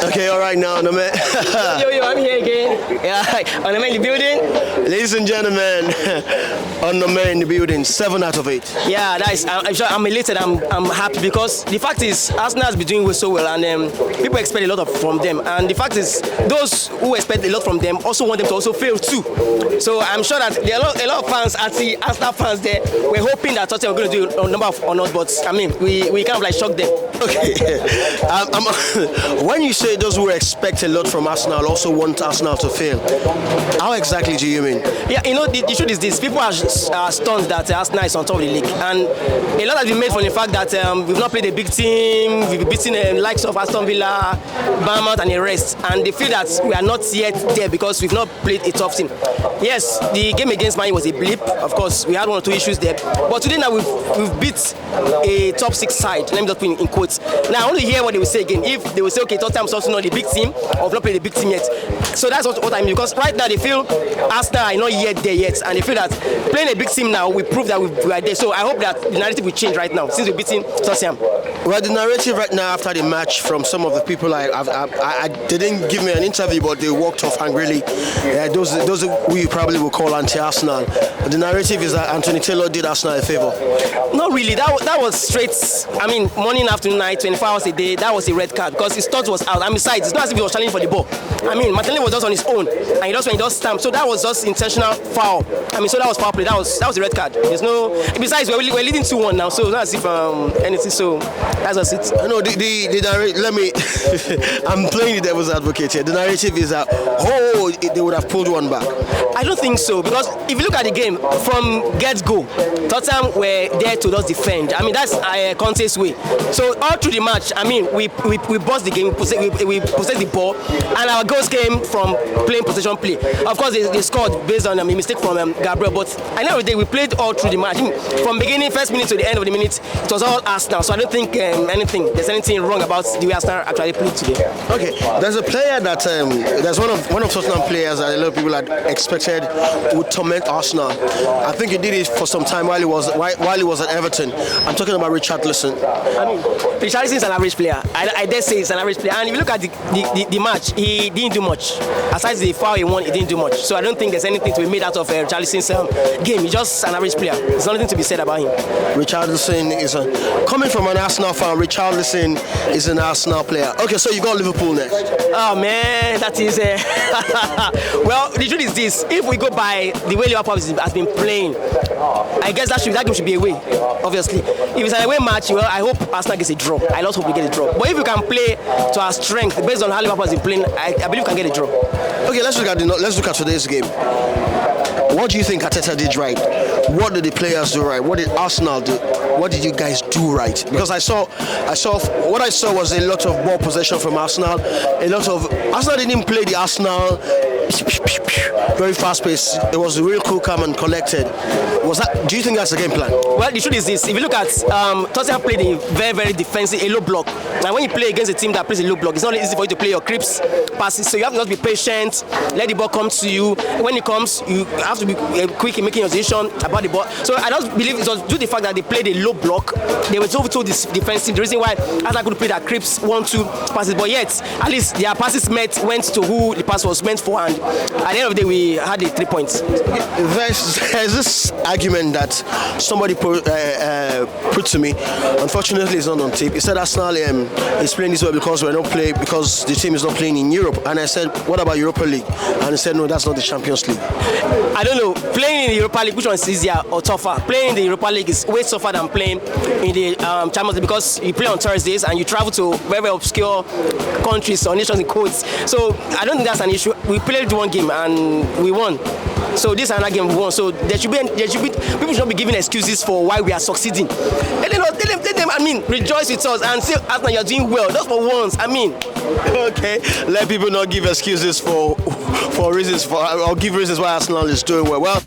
Okay, all right now, Onome. Yo, I'm here again. Yeah, Onome in the building. Ladies and gentlemen, Onome in the building, 7 out of 8. Yeah, I'm elated. I'm happy because the fact is Arsenal has been doing so well, and people expect a lot from them. And the fact is, those who expect a lot from them also want them to also fail too. So I'm sure that there are a lot of fans, Arsenal fans there, were hoping that Tottenham were going to do a number of honours, but I mean, we kind of like shocked them. Okay. When you say those who expect a lot from Arsenal also want Arsenal to fail, how exactly do you mean? Yeah, the truth is this: people are stunned that Arsenal is on top of the league, and a lot has been made from the fact that we've not played a big team, we've been beating the likes of Aston Villa, Bournemouth, and the rest, and they feel that we are not yet there because we've not played a tough team. Yes, the game against Man U was a blip. Of course, we had 1 or 2 issues there, but today now we've beat a top 6 side. Let me just put in quotes. Now I want to hear what they will say again. If they will say, okay, Tottenham is also not the big team, or not played the big team yet. So that's what I mean, because right now they feel Arsenal are not yet there yet, and they feel that playing a big team now we prove that we are there. So I hope that the narrative will change right now since we're beating Tottenham. Well, the narrative right now after the match from some of the people they didn't give me an interview, but they walked off angrily. Those who you probably will call anti-Arsenal. The narrative is that Anthony Taylor did Arsenal a favour. Not really. That was straight. I mean, morning, afternoon, night, 24 hours a day. That was a red card because his thought was out. And besides, it's not as if he was challenging for the ball. I mean, Martinelli was just on his own, and he just stamped. So that was just intentional foul. I mean, so that was foul play. That was a red card. There's no. Besides, we're leading 2-1 now, so it's not as if anything. So that's just it. No, let me. I'm playing the devil's advocate here. The narrative is that they would have pulled one back. I don't think so, because if you look at the game from get-go, Tottenham were there to just defend. I mean, that's Conte's way. So all through the match, I mean, we bossed the game, we possessed the ball, and our goals came from playing possession play. Of course, they scored based on a mistake from Gabriel, but at the end of the day, we played all through the match. From beginning, first minute to the end of the minute, it was all Arsenal. So I don't think there's anything wrong about the way Arsenal actually played today. Okay, there's a player that there's one of Tottenham players that a lot of people had expected would torment Arsenal. I think he did it for some time while he was at Everton. I'm talking about Richarlison. I mean, Richarlison is an average player. I dare say he's an average player. And if you look at the match, he didn't do much. Aside the foul he won, he didn't do much. So I don't think there's anything to be made out of Richarlison's game. He's just an average player. There's nothing to be said about him. Richarlison is coming from an Arsenal fan. Richarlison is an Arsenal player. Okay, so you got Liverpool next. Oh man, that is well, the truth is this: if we go by the way Liverpool has been playing, I guess that game should be away. Obviously, if it's an away match, well, I hope Arsenal gets a draw. I also hope we get a draw. But if we can play to our strength based on how Liverpool has been playing, I believe we can get a draw. Okay, let's look at today's game. What do you think Arteta did right? What did the players do right? What did Arsenal do? What did you guys do right? Because I saw what I saw was a lot of ball possession from Arsenal. Arsenal didn't play the Arsenal very fast paced. It was real cool, calm and collected. Do you think that's the game plan? Well, the truth is this: if you look at Tottenham played a very, very defensive, a low block. And when you play against a team that plays a low block, it's not easy for you to play your creeps passes. So you have to just be patient, let the ball come to you. When it comes, you have to be quick in making your decision about the ball. So I don't believe it was due to the fact that they played a low block. They were so defensive. The reason why Arsenal could play that creeps 1-2 passes, but yet at least their passes went to who the pass was meant for, and at the end of the day we had the 3 points. There's this argument that somebody put to me. Unfortunately, it's not on tape. He said Arsenal is playing this way because the team is not playing in Europe. And I said, what about Europa League? And he said, no, that's not the Champions League. I don't know. Playing in the Europa League, which one is easier or tougher? Playing in the Europa League is way tougher than playing in the Champions League, because you play on Thursdays and you travel to very, very obscure countries or nations in codes. So I don't think that's an issue. We played one game and we won. So this is another game we won. So there should be people should not be giving excuses for why we are succeeding. Let them, I mean, rejoice with us and say, Arsenal, you're doing well. Just for once, I mean. Okay, let people not give excuses for reasons or give reasons why Arsenal is doing well. Well.